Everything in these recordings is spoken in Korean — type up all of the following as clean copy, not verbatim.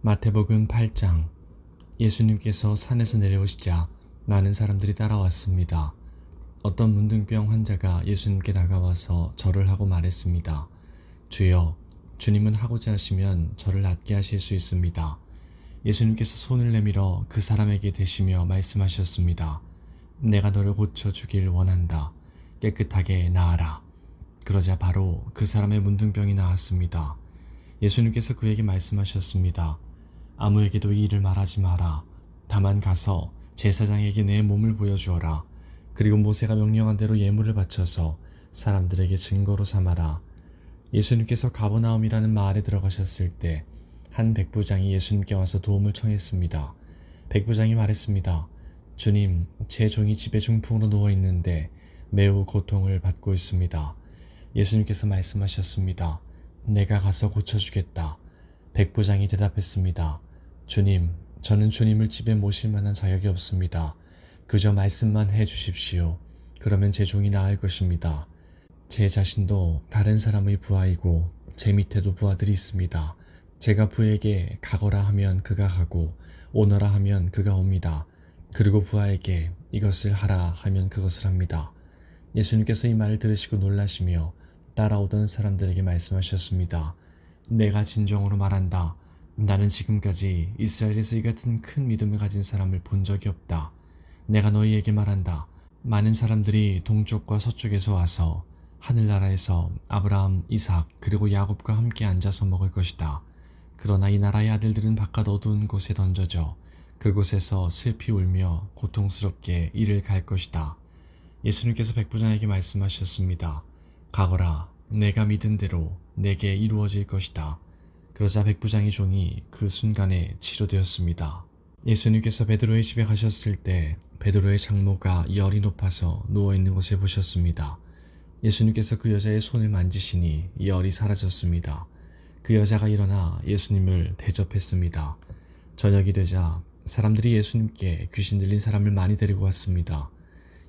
마태복음 8장. 예수님께서 산에서 내려오시자 많은 사람들이 따라왔습니다. 어떤 문둥병 환자가 예수님께 다가와서 절을 하고 말했습니다. 주여, 주님은 하고자 하시면 저를 낫게 하실 수 있습니다. 예수님께서 손을 내밀어 그 사람에게 대시며 말씀하셨습니다. 내가 너를 고쳐주길 원한다. 깨끗하게 나아라. 그러자 바로 그 사람의 문둥병이 나았습니다. 예수님께서 그에게 말씀하셨습니다. 아무에게도 이 일을 말하지 마라. 다만 가서 제사장에게 내 몸을 보여주어라. 그리고 모세가 명령한 대로 예물을 바쳐서 사람들에게 증거로 삼아라. 예수님께서 가버나움이라는 마을에 들어가셨을 때 한 백부장이 예수님께 와서 도움을 청했습니다. 백부장이 말했습니다. 주님, 제 종이 집에 중풍으로 누워 있는데 매우 고통을 받고 있습니다. 예수님께서 말씀하셨습니다. 내가 가서 고쳐주겠다. 백부장이 대답했습니다. 주님, 저는 주님을 집에 모실 만한 자격이 없습니다. 그저 말씀만 해 주십시오. 그러면 제 종이 나을 것입니다. 제 자신도 다른 사람의 부하이고 제 밑에도 부하들이 있습니다. 제가 부에게 가거라 하면 그가 가고 오너라 하면 그가 옵니다. 그리고 부하에게 이것을 하라 하면 그것을 합니다. 예수님께서 이 말을 들으시고 놀라시며 따라오던 사람들에게 말씀하셨습니다. 내가 진정으로 말한다. 나는 지금까지 이스라엘에서 이 같은 큰 믿음을 가진 사람을 본 적이 없다. 내가 너희에게 말한다. 많은 사람들이 동쪽과 서쪽에서 와서 하늘나라에서 아브라함, 이삭 그리고 야곱과 함께 앉아서 먹을 것이다. 그러나 이 나라의 아들들은 바깥 어두운 곳에 던져져 그곳에서 슬피 울며 고통스럽게 이를 갈 것이다. 예수님께서 백부장에게 말씀하셨습니다. 가거라. 내가 믿은 대로 내게 이루어질 것이다. 그러자 백부장의 종이 그 순간에 치료되었습니다. 예수님께서 베드로의 집에 가셨을 때 베드로의 장모가 열이 높아서 누워있는 것을 보셨습니다. 예수님께서 그 여자의 손을 만지시니 열이 사라졌습니다. 그 여자가 일어나 예수님을 대접했습니다. 저녁이 되자 사람들이 예수님께 귀신 들린 사람을 많이 데리고 왔습니다.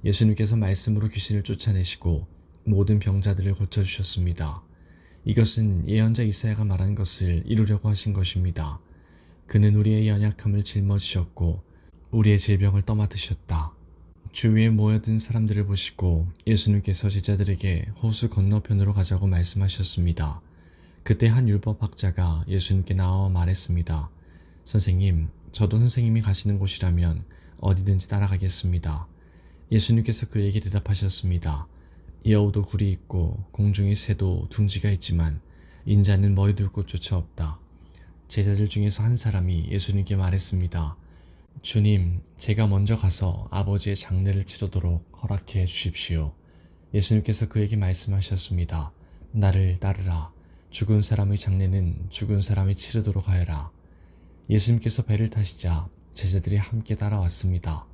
예수님께서 말씀으로 귀신을 쫓아내시고 모든 병자들을 고쳐주셨습니다. 이것은 예언자 이사야가 말한 것을 이루려고 하신 것입니다. 그는 우리의 연약함을 짊어지셨고 우리의 질병을 떠맡으셨다. 주위에 모여든 사람들을 보시고 예수님께서 제자들에게 호수 건너편으로 가자고 말씀하셨습니다. 그때 한 율법학자가 예수님께 나와 말했습니다. 선생님, 저도 선생님이 가시는 곳이라면 어디든지 따라가겠습니다. 예수님께서 그에게 대답하셨습니다. 여우도 굴이 있고 공중의 새도 둥지가 있지만 인자는 머리 둘 곳조차 없다. 제자들 중에서 한 사람이 예수님께 말했습니다. 주님, 제가 먼저 가서 아버지의 장례를 치르도록 허락해 주십시오. 예수님께서 그에게 말씀하셨습니다. 나를 따르라. 죽은 사람의 장례는 죽은 사람이 치르도록 하여라. 예수님께서 배를 타시자 제자들이 함께 따라왔습니다.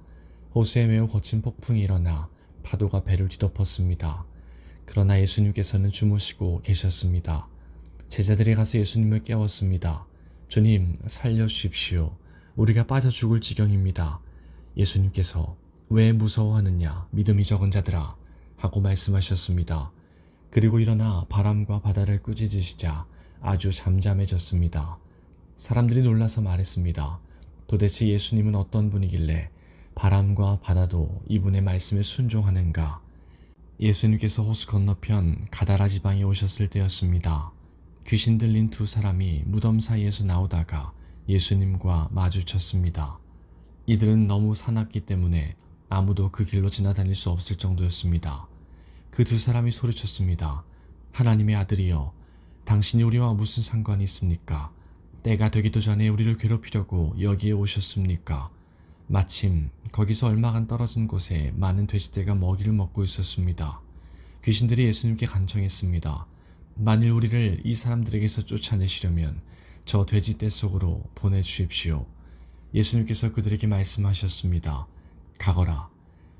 호수에 매우 거친 폭풍이 일어나 파도가 배를 뒤덮었습니다. 그러나 예수님께서는 주무시고 계셨습니다. 제자들이 가서 예수님을 깨웠습니다. 주님, 살려주십시오. 우리가 빠져 죽을 지경입니다. 예수님께서 왜 무서워하느냐, 믿음이 적은 자들아 하고 말씀하셨습니다. 그리고 일어나 바람과 바다를 꾸짖으시자 아주 잠잠해졌습니다. 사람들이 놀라서 말했습니다. 도대체 예수님은 어떤 분이길래 바람과 바다도 이분의 말씀에 순종하는가? 예수님께서 호수 건너편 가다라 지방에 오셨을 때였습니다. 귀신 들린 두 사람이 무덤 사이에서 나오다가 예수님과 마주쳤습니다. 이들은 너무 사납기 때문에 아무도 그 길로 지나다닐 수 없을 정도였습니다. 그 두 사람이 소리쳤습니다. 하나님의 아들이여, 당신이 우리와 무슨 상관이 있습니까? 때가 되기도 전에 우리를 괴롭히려고 여기에 오셨습니까? 마침 거기서 얼마간 떨어진 곳에 많은 돼지떼가 먹이를 먹고 있었습니다. 귀신들이 예수님께 간청했습니다. 만일 우리를 이 사람들에게서 쫓아내시려면 저 돼지떼 속으로 보내주십시오. 예수님께서 그들에게 말씀하셨습니다. 가거라.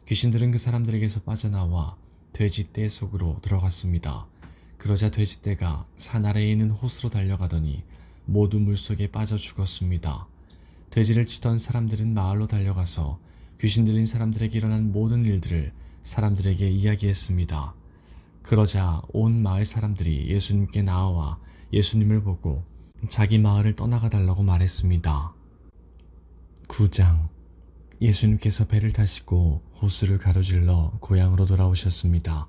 귀신들은 그 사람들에게서 빠져나와 돼지떼 속으로 들어갔습니다. 그러자 돼지떼가 산 아래에 있는 호수로 달려가더니 모두 물속에 빠져 죽었습니다. 돼지를 치던 사람들은 마을로 달려가서 귀신 들린 사람들에게 일어난 모든 일들을 사람들에게 이야기했습니다. 그러자 온 마을 사람들이 예수님께 나와 예수님을 보고 자기 마을을 떠나가 달라고 말했습니다. 9장. 예수님께서 배를 타시고 호수를 가로질러 고향으로 돌아오셨습니다.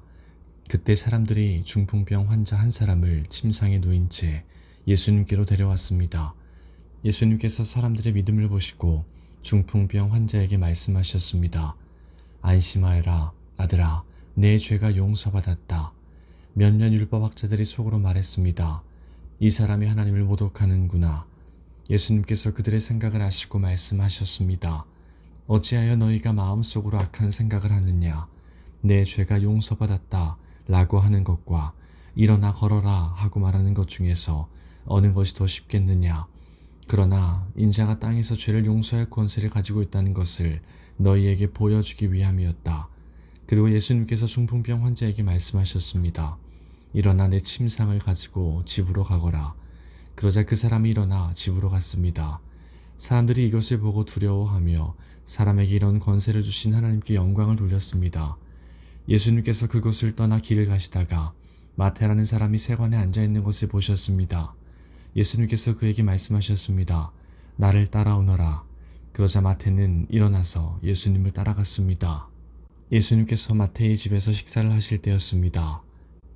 그때 사람들이 중풍병 환자 한 사람을 침상에 누인 채 예수님께로 데려왔습니다. 예수님께서 사람들의 믿음을 보시고 중풍병 환자에게 말씀하셨습니다. 안심하여라, 아들아, 내 죄가 용서받았다. 몇몇 율법학자들이 속으로 말했습니다. 이 사람이 하나님을 모독하는구나. 예수님께서 그들의 생각을 아시고 말씀하셨습니다. 어찌하여 너희가 마음속으로 악한 생각을 하느냐. 내 죄가 용서받았다 라고 하는 것과 일어나 걸어라 하고 말하는 것 중에서 어느 것이 더 쉽겠느냐. 그러나 인자가 땅에서 죄를 용서할 권세를 가지고 있다는 것을 너희에게 보여주기 위함이었다. 그리고 예수님께서 중풍병 환자에게 말씀하셨습니다. 일어나 내 침상을 가지고 집으로 가거라. 그러자 그 사람이 일어나 집으로 갔습니다. 사람들이 이것을 보고 두려워하며 사람에게 이런 권세를 주신 하나님께 영광을 돌렸습니다. 예수님께서 그곳을 떠나 길을 가시다가 마태라는 사람이 세관에 앉아있는 것을 보셨습니다. 예수님께서 그에게 말씀하셨습니다. 나를 따라오너라. 그러자 마태는 일어나서 예수님을 따라갔습니다. 예수님께서 마태의 집에서 식사를 하실 때였습니다.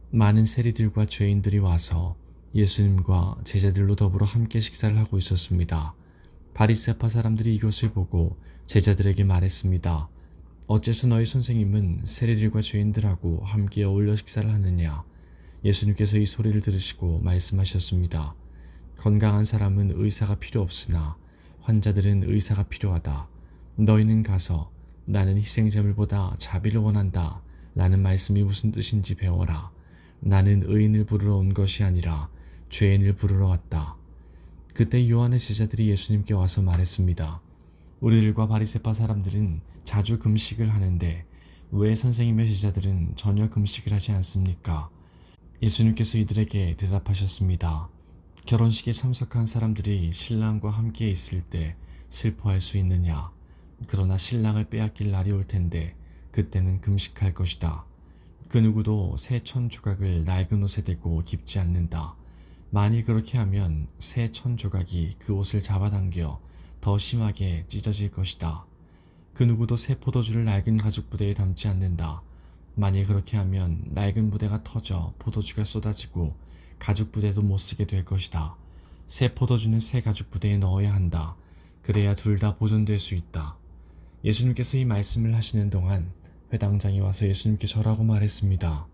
많은 세리들과 죄인들이 와서 예수님과 제자들로 더불어 함께 식사를 하고 있었습니다. 바리새파 사람들이 이것을 보고 제자들에게 말했습니다. 어째서 너희 선생님은 세리들과 죄인들하고 함께 어울려 식사를 하느냐? 예수님께서 이 소리를 들으시고 말씀하셨습니다. 건강한 사람은 의사가 필요 없으나 환자들은 의사가 필요하다. 너희는 가서 나는 희생제물보다 자비를 원한다 라는 말씀이 무슨 뜻인지 배워라. 나는 의인을 부르러 온 것이 아니라 죄인을 부르러 왔다. 그때 요한의 제자들이 예수님께 와서 말했습니다. 우리들과 바리새파 사람들은 자주 금식을 하는데 왜 선생님의 제자들은 전혀 금식을 하지 않습니까? 예수님께서 이들에게 대답하셨습니다. 결혼식에 참석한 사람들이 신랑과 함께 있을 때 슬퍼할 수 있느냐? 그러나 신랑을 빼앗길 날이 올 텐데 그때는 금식할 것이다. 그 누구도 새 천조각을 낡은 옷에 대고 깁지 않는다. 만일 그렇게 하면 새 천조각이 그 옷을 잡아당겨 더 심하게 찢어질 것이다. 그 누구도 새 포도주를 낡은 가죽 부대에 담지 않는다. 만일 그렇게 하면 낡은 부대가 터져 포도주가 쏟아지고 가죽 부대도 못 쓰게 될 것이다. 새 포도주는 새 가죽 부대에 넣어야 한다. 그래야 둘 다 보존될 수 있다. 예수님께서 이 말씀을 하시는 동안 회당장이 와서 예수님께 절하고 말했습니다.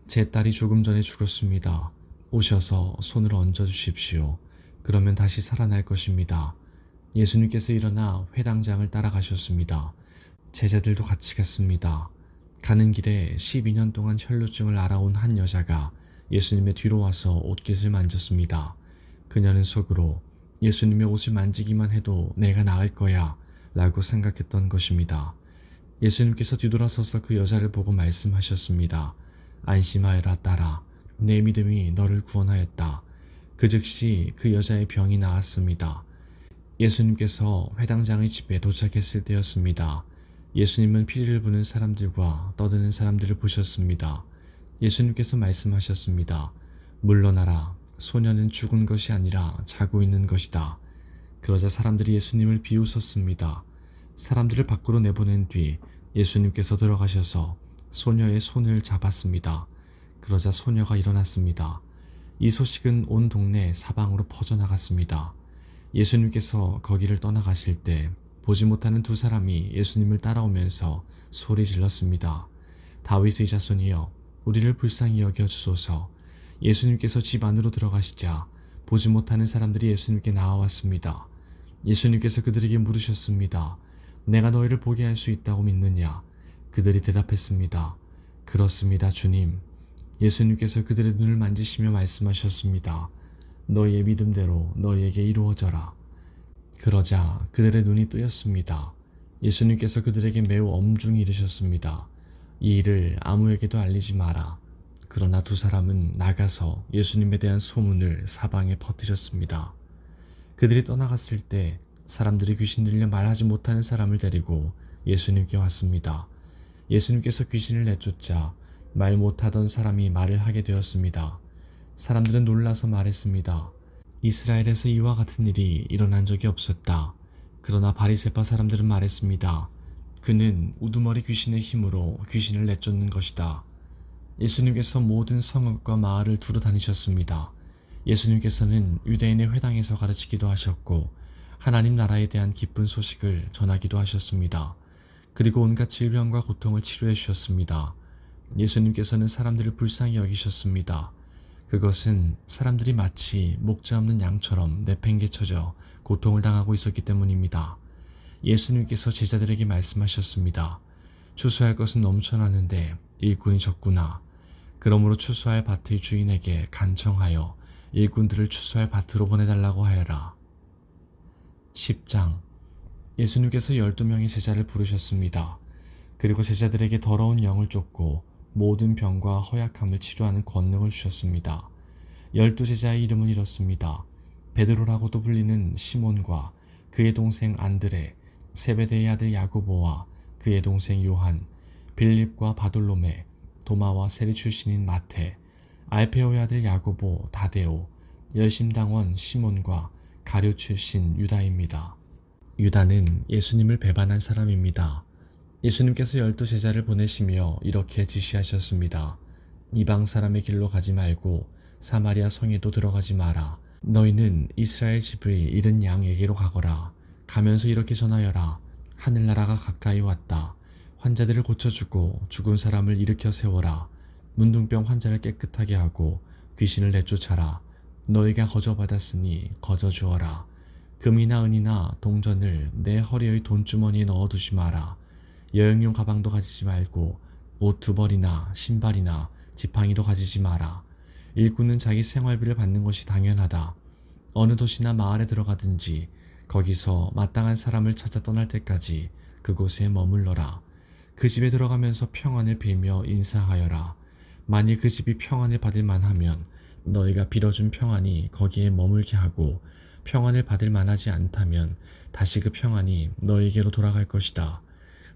제 딸이 조금 전에 죽었습니다. 오셔서 손을 얹어 주십시오. 그러면 다시 살아날 것입니다. 예수님께서 일어나 회당장을 따라가셨습니다. 제자들도 같이 갔습니다. 가는 길에 12년 동안 혈루증을 앓아온 한 여자가 예수님의 뒤로 와서 옷깃을 만졌습니다. 그녀는 속으로 예수님의 옷을 만지기만 해도 내가 나을 거야 라고 생각했던 것입니다. 예수님께서 뒤돌아서서 그 여자를 보고 말씀하셨습니다. 안심하여라 딸아, 내 믿음이 너를 구원하였다. 그 즉시 그 여자의 병이 나았습니다. 예수님께서 회당장의 집에 도착했을 때였습니다. 예수님은 피리를 부는 사람들과 떠드는 사람들을 보셨습니다. 예수님께서 말씀하셨습니다. 물러나라. 소녀는 죽은 것이 아니라 자고 있는 것이다. 그러자 사람들이 예수님을 비웃었습니다. 사람들을 밖으로 내보낸 뒤 예수님께서 들어가셔서 소녀의 손을 잡았습니다. 그러자 소녀가 일어났습니다. 이 소식은 온 동네 사방으로 퍼져나갔습니다. 예수님께서 거기를 떠나가실 때 보지 못하는 두 사람이 예수님을 따라오면서 소리 질렀습니다. 다윗의 자손이여, 우리를 불쌍히 여겨 주소서. 예수님께서 집 안으로 들어가시자 보지 못하는 사람들이 예수님께 나와왔습니다. 예수님께서 그들에게 물으셨습니다. 내가 너희를 보게 할 수 있다고 믿느냐? 그들이 대답했습니다. 그렇습니다, 주님. 예수님께서 그들의 눈을 만지시며 말씀하셨습니다. 너희의 믿음대로 너희에게 이루어져라. 그러자 그들의 눈이 뜨였습니다. 예수님께서 그들에게 매우 엄중히 이르셨습니다. 이 일을 아무에게도 알리지 마라. 그러나 두 사람은 나가서 예수님에 대한 소문을 사방에 퍼뜨렸습니다. 그들이 떠나갔을 때 사람들이 귀신 들려 말하지 못하는 사람을 데리고 예수님께 왔습니다. 예수님께서 귀신을 내쫓자 말 못하던 사람이 말을 하게 되었습니다. 사람들은 놀라서 말했습니다. 이스라엘에서 이와 같은 일이 일어난 적이 없었다. 그러나 바리새파 사람들은 말했습니다. 그는 우두머리 귀신의 힘으로 귀신을 내쫓는 것이다. 예수님께서 모든 성읍과 마을을 두루 다니셨습니다. 예수님께서는 유대인의 회당에서 가르치기도 하셨고 하나님 나라에 대한 기쁜 소식을 전하기도 하셨습니다. 그리고 온갖 질병과 고통을 치료해 주셨습니다. 예수님께서는 사람들을 불쌍히 여기셨습니다. 그것은 사람들이 마치 목자 없는 양처럼 내팽개쳐져 고통을 당하고 있었기 때문입니다. 예수님께서 제자들에게 말씀하셨습니다. 추수할 것은 넘쳐나는데 일꾼이 적구나. 그러므로 추수할 밭의 주인에게 간청하여 일꾼들을 추수할 밭으로 보내달라고 하여라. 10장. 예수님께서 12명의 제자를 부르셨습니다. 그리고 제자들에게 더러운 영을 쫓고 모든 병과 허약함을 치료하는 권능을 주셨습니다. 12제자의 이름은 이렇습니다. 베드로라고도 불리는 시몬과 그의 동생 안드레, 세베대의 아들 야고보와 그의 동생 요한, 빌립과 바돌로메, 도마와 세리 출신인 마테, 알페오의 아들 야고보, 다데오, 열심당원 시몬과 가룟 출신 유다입니다. 유다는 예수님을 배반한 사람입니다. 예수님께서 12제자를 보내시며 이렇게 지시하셨습니다. 이방 사람의 길로 가지 말고 사마리아 성에도 들어가지 마라. 너희는 이스라엘 집의 잃은 양에게로 가거라. 가면서 이렇게 전하여라. 하늘나라가 가까이 왔다. 환자들을 고쳐주고 죽은 사람을 일으켜 세워라. 문둥병 환자를 깨끗하게 하고 귀신을 내쫓아라. 너희가 거저받았으니 거저주어라. 금이나 은이나 동전을 내 허리의 돈주머니에 넣어두지 마라. 여행용 가방도 가지지 말고 옷 2벌이나 신발이나 지팡이도 가지지 마라. 일꾼은 자기 생활비를 받는 것이 당연하다. 어느 도시나 마을에 들어가든지 거기서 마땅한 사람을 찾아 떠날 때까지 그곳에 머물러라. 그 집에 들어가면서 평안을 빌며 인사하여라. 만일 그 집이 평안을 받을 만하면 너희가 빌어준 평안이 거기에 머물게 하고 평안을 받을 만하지 않다면 다시 그 평안이 너희에게로 돌아갈 것이다.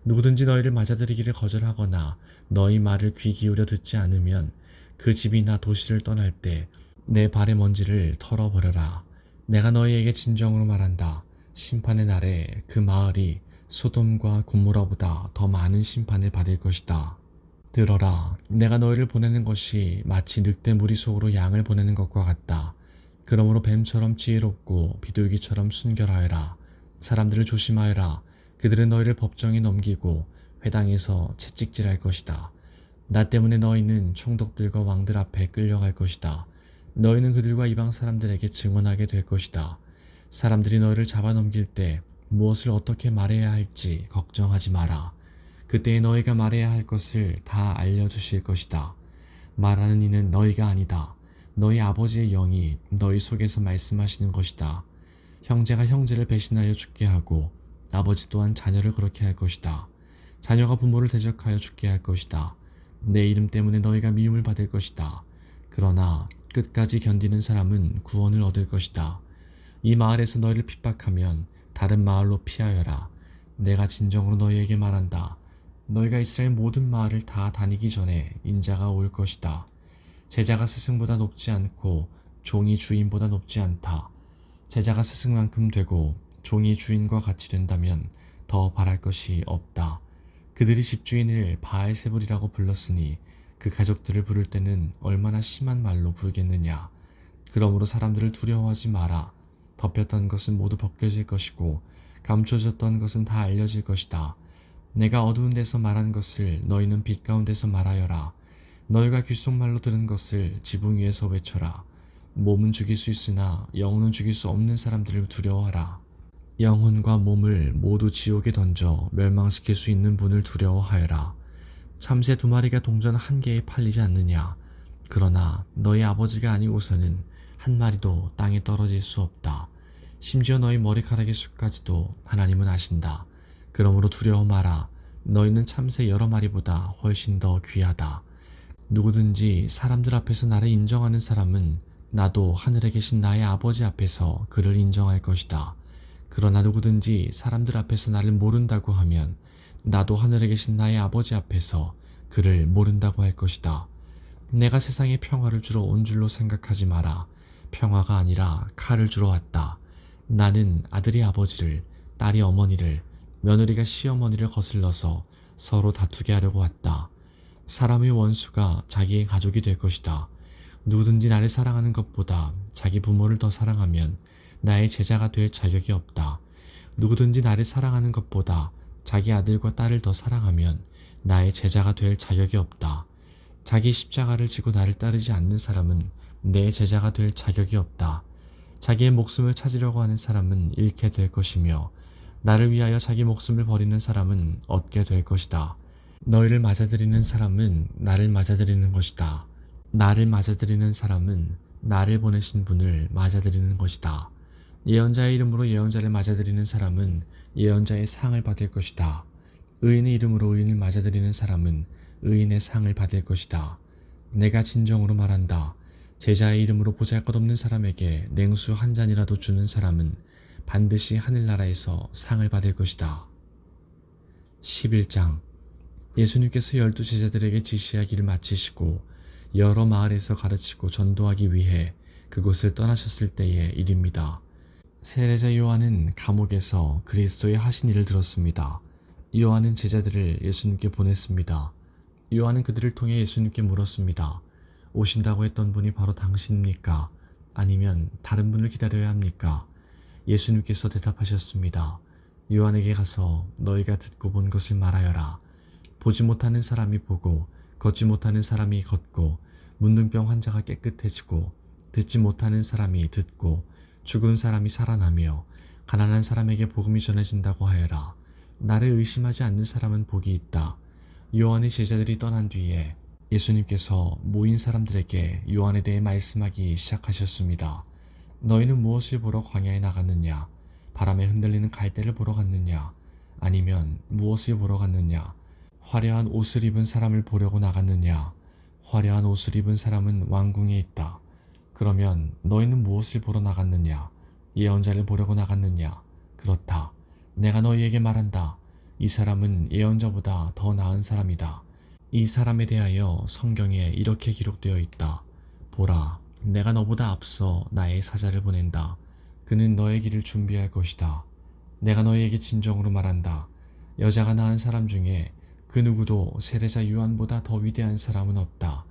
누구든지 너희를 맞아들이기를 거절하거나 너희 말을 귀 기울여 듣지 않으면 그 집이나 도시를 떠날 때 내 발의 먼지를 털어버려라. 내가 너희에게 진정으로 말한다. 심판의 날에 그 마을이 소돔과 고모라보다 더 많은 심판을 받을 것이다. 들어라. 내가 너희를 보내는 것이 마치 늑대 무리 속으로 양을 보내는 것과 같다. 그러므로 뱀처럼 지혜롭고 비둘기처럼 순결하여라. 사람들을 조심하여라. 그들은 너희를 법정에 넘기고 회당에서 채찍질할 것이다. 나 때문에 너희는 총독들과 왕들 앞에 끌려갈 것이다. 너희는 그들과 이방 사람들에게 증언하게 될 것이다. 사람들이 너희를 잡아넘길 때 무엇을 어떻게 말해야 할지 걱정하지 마라. 그때에 너희가 말해야 할 것을 다 알려주실 것이다. 말하는 이는 너희가 아니다. 너희 아버지의 영이 너희 속에서 말씀하시는 것이다. 형제가 형제를 배신하여 죽게 하고 아버지 또한 자녀를 그렇게 할 것이다. 자녀가 부모를 대적하여 죽게 할 것이다. 내 이름 때문에 너희가 미움을 받을 것이다. 그러나 끝까지 견디는 사람은 구원을 얻을 것이다. 이 마을에서 너희를 핍박하면 다른 마을로 피하여라. 내가 진정으로 너희에게 말한다. 너희가 이스라엘 모든 마을을 다 다니기 전에 인자가 올 것이다. 제자가 스승보다 높지 않고 종이 주인보다 높지 않다. 제자가 스승만큼 되고 종이 주인과 같이 된다면 더 바랄 것이 없다. 그들이 집주인을 바알세불이라고 불렀으니 그 가족들을 부를 때는 얼마나 심한 말로 부르겠느냐. 그러므로 사람들을 두려워하지 마라. 덮였던 것은 모두 벗겨질 것이고 감춰졌던 것은 다 알려질 것이다. 내가 어두운 데서 말한 것을 너희는 빛 가운데서 말하여라. 너희가 귓속말로 들은 것을 지붕 위에서 외쳐라. 몸은 죽일 수 있으나 영혼은 죽일 수 없는 사람들을 두려워하라. 영혼과 몸을 모두 지옥에 던져 멸망시킬 수 있는 분을 두려워하여라. 참새 2마리가 동전 1개에 팔리지 않느냐. 그러나 너희 아버지가 아니고서는 1마리도 땅에 떨어질 수 없다. 심지어 너희 머리카락의 숫까지도 하나님은 아신다. 그러므로 두려워 마라. 너희는 참새 여러 마리보다 훨씬 더 귀하다. 누구든지 사람들 앞에서 나를 인정하는 사람은 나도 하늘에 계신 나의 아버지 앞에서 그를 인정할 것이다. 그러나 누구든지 사람들 앞에서 나를 모른다고 하면 나도 하늘에 계신 나의 아버지 앞에서 그를 모른다고 할 것이다. 내가 세상에 평화를 주러 온 줄로 생각하지 마라. 평화가 아니라 칼을 주러 왔다. 나는 아들이 아버지를, 딸이 어머니를, 며느리가 시어머니를 거슬러서 서로 다투게 하려고 왔다. 사람의 원수가 자기의 가족이 될 것이다. 누구든지 나를 사랑하는 것보다 자기 부모를 더 사랑하면 나의 제자가 될 자격이 없다. 누구든지 나를 사랑하는 것보다 자기 아들과 딸을 더 사랑하면 나의 제자가 될 자격이 없다. 자기 십자가를 지고 나를 따르지 않는 사람은 내 제자가 될 자격이 없다. 자기의 목숨을 찾으려고 하는 사람은 잃게 될 것이며 나를 위하여 자기 목숨을 버리는 사람은 얻게 될 것이다. 너희를 맞아들이는 사람은 나를 맞아들이는 것이다. 나를 맞아들이는 사람은 나를 보내신 분을 맞아들이는 것이다. 예언자의 이름으로 예언자를 맞아들이는 사람은 예언자의 상을 받을 것이다. 의인의 이름으로 의인을 맞아들이는 사람은 의인의 상을 받을 것이다. 내가 진정으로 말한다. 제자의 이름으로 보잘것없는 사람에게 냉수 한 잔이라도 주는 사람은 반드시 하늘나라에서 상을 받을 것이다. 11장. 예수님께서 12제자들에게 지시하기를 마치시고 여러 마을에서 가르치고 전도하기 위해 그곳을 떠나셨을 때의 일입니다. 세례자 요한은 감옥에서 그리스도의 하신 일을 들었습니다. 요한은 제자들을 예수님께 보냈습니다. 요한은 그들을 통해 예수님께 물었습니다. 오신다고 했던 분이 바로 당신입니까? 아니면 다른 분을 기다려야 합니까? 예수님께서 대답하셨습니다. 요한에게 가서 너희가 듣고 본 것을 말하여라. 보지 못하는 사람이 보고 걷지 못하는 사람이 걷고 문둥병 환자가 깨끗해지고 듣지 못하는 사람이 듣고 죽은 사람이 살아나며 가난한 사람에게 복음이 전해진다고 하여라. 나를 의심하지 않는 사람은 복이 있다. 요한의 제자들이 떠난 뒤에 예수님께서 모인 사람들에게 요한에 대해 말씀하기 시작하셨습니다. 너희는 무엇을 보러 광야에 나갔느냐? 바람에 흔들리는 갈대를 보러 갔느냐? 아니면 무엇을 보러 갔느냐? 화려한 옷을 입은 사람을 보려고 나갔느냐? 화려한 옷을 입은 사람은 왕궁에 있다. 그러면 너희는 무엇을 보러 나갔느냐? 예언자를 보려고 나갔느냐? 그렇다. 내가 너희에게 말한다. 이 사람은 예언자보다 더 나은 사람이다. 이 사람에 대하여 성경에 이렇게 기록되어 있다. 보라, 내가 너보다 앞서 나의 사자를 보낸다. 그는 너의 길을 준비할 것이다. 내가 너희에게 진정으로 말한다. 여자가 낳은 사람 중에 그 누구도 세례자 요한보다 더 위대한 사람은 없다.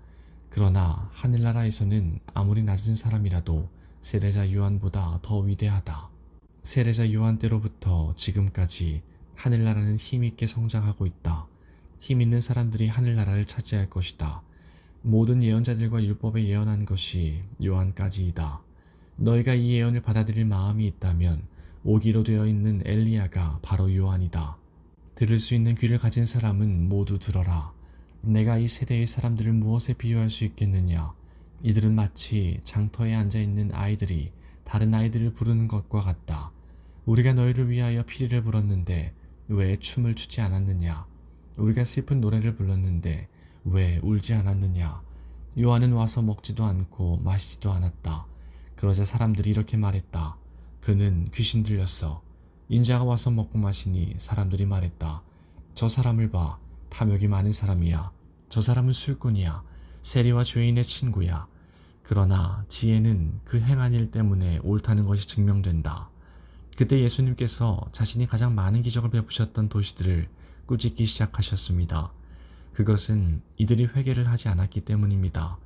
그러나 하늘나라에서는 아무리 낮은 사람이라도 세례자 요한보다 더 위대하다. 세례자 요한 때로부터 지금까지 하늘나라는 힘있게 성장하고 있다. 힘있는 사람들이 하늘나라를 차지할 것이다. 모든 예언자들과 율법에 예언한 것이 요한까지이다. 너희가 이 예언을 받아들일 마음이 있다면 오기로 되어 있는 엘리야가 바로 요한이다. 들을 수 있는 귀를 가진 사람은 모두 들어라. 내가 이 세대의 사람들을 무엇에 비유할 수 있겠느냐? 이들은 마치 장터에 앉아있는 아이들이 다른 아이들을 부르는 것과 같다. 우리가 너희를 위하여 피리를 불었는데 왜 춤을 추지 않았느냐? 우리가 슬픈 노래를 불렀는데 왜 울지 않았느냐? 요한은 와서 먹지도 않고 마시지도 않았다. 그러자 사람들이 이렇게 말했다. 그는 귀신 들렸어. 인자가 와서 먹고 마시니 사람들이 말했다. 저 사람을 봐. 탐욕이 많은 사람이야. 저 사람은 술꾼이야. 세리와 죄인의 친구야. 그러나 지혜는 그 행한 일 때문에 옳다는 것이 증명된다. 그때 예수님께서 자신이 가장 많은 기적을 베푸셨던 도시들을 꾸짖기 시작하셨습니다. 그것은 이들이 회개를 하지 않았기 때문입니다.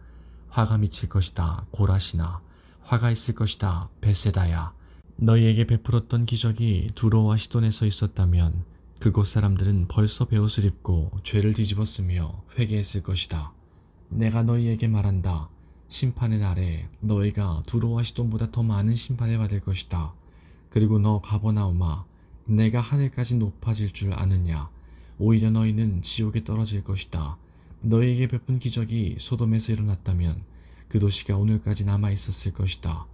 화가 미칠 것이다. 고라시나. 화가 있을 것이다. 베세다야. 너희에게 베풀었던 기적이 두로와 시돈에서 있었다면 그곳 사람들은 벌써 베옷을 입고 죄를 뒤집었으며 회개했을 것이다. 내가 너희에게 말한다. 심판의 날에 너희가 두로와 시돈보다 더 많은 심판을 받을 것이다. 그리고 너 가버나움아, 내가 하늘까지 높아질 줄 아느냐? 오히려 너희는 지옥에 떨어질 것이다. 너희에게 베푼 기적이 소돔에서 일어났다면 그 도시가 오늘까지 남아 있었을 것이다.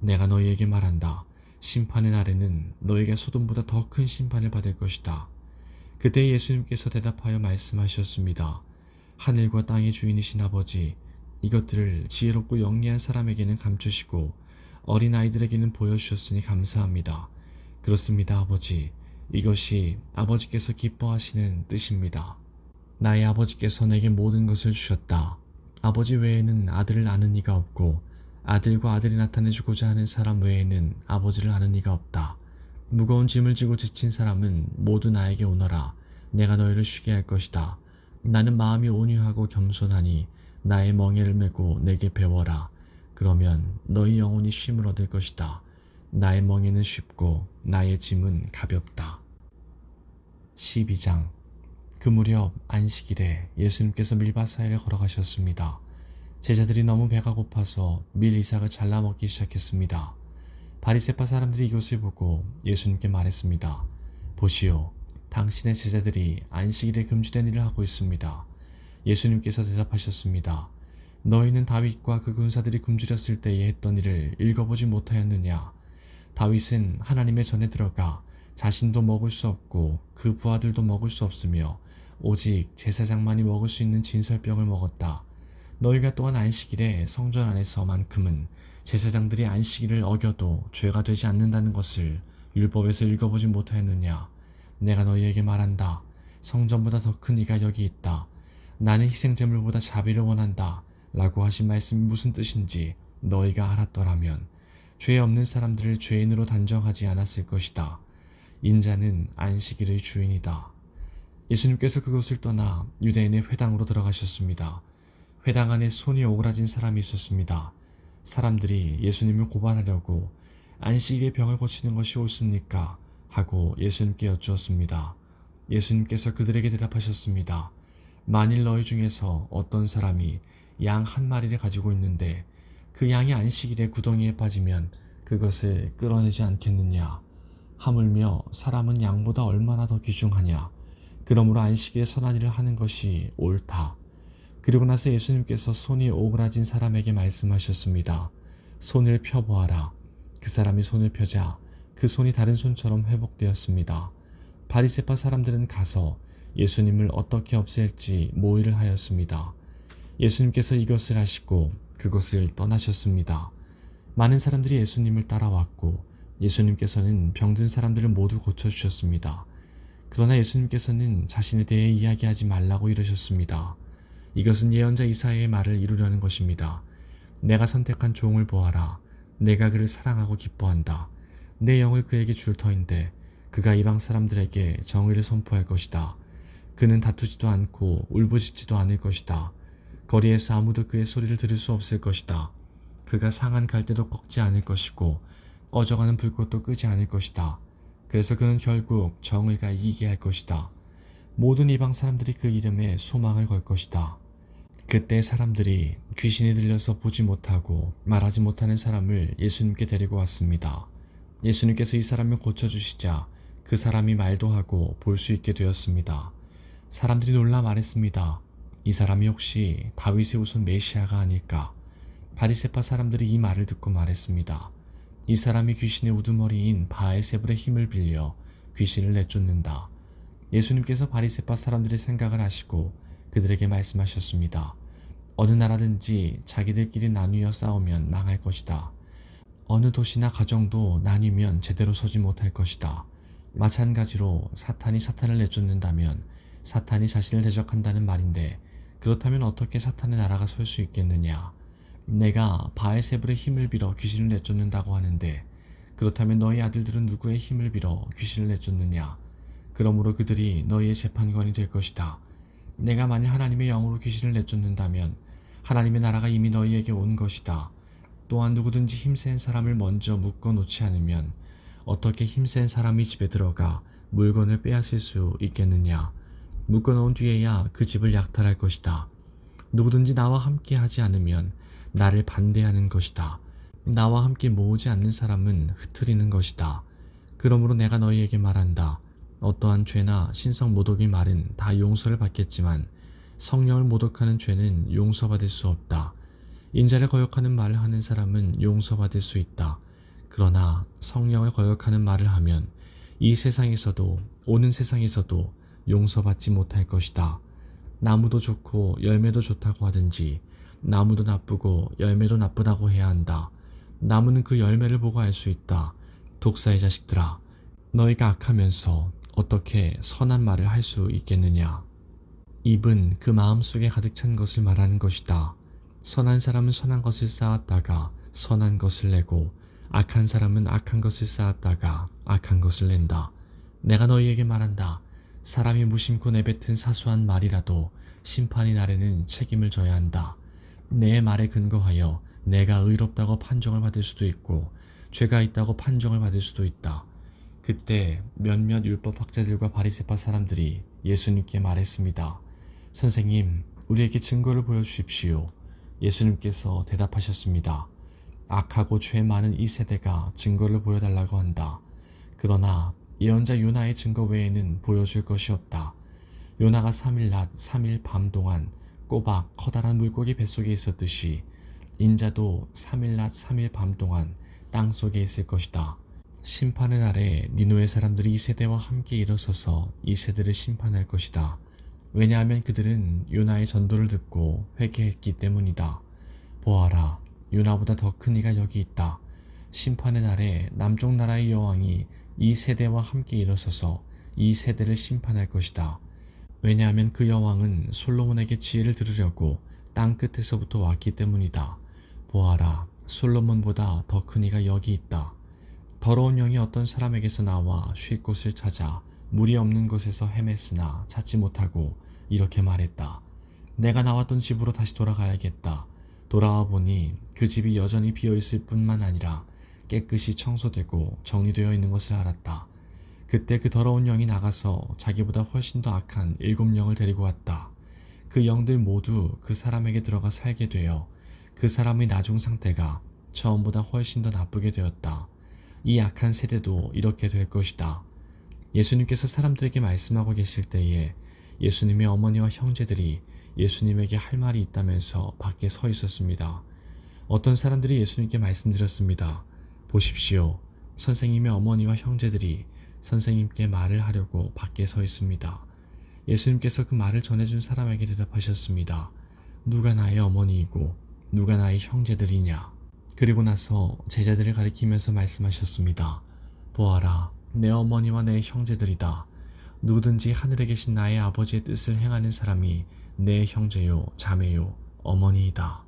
내가 너희에게 말한다. 심판의 날에는 너희가 소돔보다 더 큰 심판을 받을 것이다. 그때 예수님께서 대답하여 말씀하셨습니다. 하늘과 땅의 주인이신 아버지, 이것들을 지혜롭고 영리한 사람에게는 감추시고 어린아이들에게는 보여주셨으니 감사합니다. 그렇습니다, 아버지. 이것이 아버지께서 기뻐하시는 뜻입니다. 나의 아버지께서 내게 모든 것을 주셨다. 아버지 외에는 아들을 아는 이가 없고 아들과 아들이 나타내주고자 하는 사람 외에는 아버지를 아는 이가 없다. 무거운 짐을 지고 지친 사람은 모두 나에게 오너라. 내가 너희를 쉬게 할 것이다. 나는 마음이 온유하고 겸손하니 나의 멍에를 메고 내게 배워라. 그러면 너희 영혼이 쉼을 얻을 것이다. 나의 멍에는 쉽고 나의 짐은 가볍다. 12장. 그 무렵 안식일에 예수님께서 밀밭 사이를 걸어가셨습니다. 제자들이 너무 배가 고파서 밀 이삭을 잘라 먹기 시작했습니다. 바리새파 사람들이 이것을 보고 예수님께 말했습니다. 보시오, 당신의 제자들이 안식일에 금지된 일을 하고 있습니다. 예수님께서 대답하셨습니다. 너희는 다윗과 그 군사들이 굶주렸을 때에 했던 일을 읽어보지 못하였느냐? 다윗은 하나님의 전에 들어가 자신도 먹을 수 없고 그 부하들도 먹을 수 없으며 오직 제사장만이 먹을 수 있는 진설병을 먹었다. 너희가 또한 안식일에 성전 안에서만큼은 제사장들이 안식일을 어겨도 죄가 되지 않는다는 것을 율법에서 읽어보지 못하였느냐? 내가 너희에게 말한다. 성전보다 더 큰 이가 여기 있다. 나는 희생제물보다 자비를 원한다. 라고 하신 말씀이 무슨 뜻인지 너희가 알았더라면 죄 없는 사람들을 죄인으로 단정하지 않았을 것이다. 인자는 안식일의 주인이다. 예수님께서 그곳을 떠나 유대인의 회당으로 들어가셨습니다. 회당 안에 손이 오그라진 사람이 있었습니다. 사람들이 예수님을 고발하려고 안식일에 병을 고치는 것이 옳습니까? 하고 예수님께 여쭈었습니다. 예수님께서 그들에게 대답하셨습니다. 만일 너희 중에서 어떤 사람이 양 한 마리를 가지고 있는데 그 양이 안식일에 구덩이에 빠지면 그것을 끌어내지 않겠느냐? 하물며 사람은 양보다 얼마나 더 귀중하냐? 그러므로 안식일에 선한 일을 하는 것이 옳다. 그리고 나서 예수님께서 손이 오그라진 사람에게 말씀하셨습니다. 손을 펴보아라. 그 사람이 손을 펴자 그 손이 다른 손처럼 회복되었습니다. 바리새파 사람들은 가서 예수님을 어떻게 없앨지 모의를 하였습니다. 예수님께서 이것을 하시고 그곳을 떠나셨습니다. 많은 사람들이 예수님을 따라왔고 예수님께서는 병든 사람들을 모두 고쳐주셨습니다. 그러나 예수님께서는 자신에 대해 이야기하지 말라고 이러셨습니다. 이것은 예언자 이사야의 말을 이루려는 것입니다. 내가 선택한 종을 보아라. 내가 그를 사랑하고 기뻐한다. 내 영을 그에게 줄 터인데 그가 이방 사람들에게 정의를 선포할 것이다. 그는 다투지도 않고 울부짖지도 않을 것이다. 거리에서 아무도 그의 소리를 들을 수 없을 것이다. 그가 상한 갈대도 꺾지 않을 것이고 꺼져가는 불꽃도 끄지 않을 것이다. 그래서 그는 결국 정의가 이기게 할 것이다. 모든 이방 사람들이 그 이름에 소망을 걸 것이다. 그때 사람들이 귀신이 들려서 보지 못하고 말하지 못하는 사람을 예수님께 데리고 왔습니다. 예수님께서 이 사람을 고쳐주시자 그 사람이 말도 하고 볼 수 있게 되었습니다. 사람들이 놀라 말했습니다. 이 사람이 혹시 다윗의 후손 메시아가 아닐까? 바리새파 사람들이 이 말을 듣고 말했습니다. 이 사람이 귀신의 우두머리인 바알세불의 힘을 빌려 귀신을 내쫓는다. 예수님께서 바리새파 사람들의 생각을 아시고 그들에게 말씀하셨습니다. 어느 나라든지 자기들끼리 나뉘어 싸우면 망할 것이다. 어느 도시나 가정도 나뉘면 제대로 서지 못할 것이다. 마찬가지로 사탄이 사탄을 내쫓는다면 사탄이 자신을 대적한다는 말인데 그렇다면 어떻게 사탄의 나라가 설 수 있겠느냐? 내가 바알세불의 힘을 빌어 귀신을 내쫓는다고 하는데 그렇다면 너희 아들들은 누구의 힘을 빌어 귀신을 내쫓느냐? 그러므로 그들이 너희의 재판관이 될 것이다. 내가 만일 하나님의 영으로 귀신을 내쫓는다면 하나님의 나라가 이미 너희에게 온 것이다. 또한 누구든지 힘센 사람을 먼저 묶어 놓지 않으면 어떻게 힘센 사람이 집에 들어가 물건을 빼앗을 수 있겠느냐? 묶어 놓은 뒤에야 그 집을 약탈할 것이다. 누구든지 나와 함께 하지 않으면 나를 반대하는 것이다. 나와 함께 모으지 않는 사람은 흩트리는 것이다. 그러므로 내가 너희에게 말한다. 어떠한 죄나 신성 모독의 말은 다 용서를 받겠지만 성령을 모독하는 죄는 용서받을 수 없다. 인자를 거역하는 말을 하는 사람은 용서받을 수 있다. 그러나 성령을 거역하는 말을 하면 이 세상에서도 오는 세상에서도 용서받지 못할 것이다. 나무도 좋고 열매도 좋다고 하든지 나무도 나쁘고 열매도 나쁘다고 해야 한다. 나무는 그 열매를 보고 알 수 있다. 독사의 자식들아, 너희가 악하면서 어떻게 선한 말을 할 수 있겠느냐? 입은 그 마음속에 가득 찬 것을 말하는 것이다. 선한 사람은 선한 것을 쌓았다가 선한 것을 내고 악한 사람은 악한 것을 쌓았다가 악한 것을 낸다. 내가 너희에게 말한다. 사람이 무심코 내뱉은 사소한 말이라도 심판의 날에는 책임을 져야 한다. 내 말에 근거하여 내가 의롭다고 판정을 받을 수도 있고 죄가 있다고 판정을 받을 수도 있다. 그때 몇몇 율법학자들과 바리새파 사람들이 예수님께 말했습니다. 선생님, 우리에게 증거를 보여주십시오. 예수님께서 대답하셨습니다. 악하고 죄 많은 이 세대가 증거를 보여달라고 한다. 그러나 예언자 요나의 증거 외에는 보여줄 것이 없다. 요나가 3일 낮 3일 밤 동안 꼬박 커다란 물고기 뱃속에 있었듯이 인자도 3일 낮 3일 밤 동안 땅속에 있을 것이다. 심판의 날에 니느웨 사람들이 이 세대와 함께 일어서서 이 세대를 심판할 것이다. 왜냐하면 그들은 요나의 전도를 듣고 회개했기 때문이다. 보아라, 요나보다 더 큰 이가 여기 있다. 심판의 날에 남쪽 나라의 여왕이 이 세대와 함께 일어서서 이 세대를 심판할 것이다. 왜냐하면 그 여왕은 솔로몬에게 지혜를 들으려고 땅 끝에서부터 왔기 때문이다. 보아라, 솔로몬보다 더 큰 이가 여기 있다. 더러운 영이 어떤 사람에게서 나와 쉴 곳을 찾아 물이 없는 곳에서 헤맸으나 찾지 못하고 이렇게 말했다. 내가 나왔던 집으로 다시 돌아가야겠다. 돌아와 보니 그 집이 여전히 비어있을 뿐만 아니라 깨끗이 청소되고 정리되어 있는 것을 알았다. 그때 그 더러운 영이 나가서 자기보다 훨씬 더 악한 7영을 데리고 왔다. 그 영들 모두 그 사람에게 들어가 살게 되어 그 사람의 나중 상태가 처음보다 훨씬 더 나쁘게 되었다. 이 악한 세대도 이렇게 될 것이다. 예수님께서 사람들에게 말씀하고 계실 때에 예수님의 어머니와 형제들이 예수님에게 할 말이 있다면서 밖에 서 있었습니다. 어떤 사람들이 예수님께 말씀드렸습니다. 보십시오. 선생님의 어머니와 형제들이 선생님께 말을 하려고 밖에 서 있습니다. 예수님께서 그 말을 전해준 사람에게 대답하셨습니다. 누가 나의 어머니이고 누가 나의 형제들이냐? 그리고 나서 제자들을 가리키면서 말씀하셨습니다. 보아라, 내 어머니와 내 형제들이다. 누구든지 하늘에 계신 나의 아버지의 뜻을 행하는 사람이 내 형제요, 자매요, 어머니이다.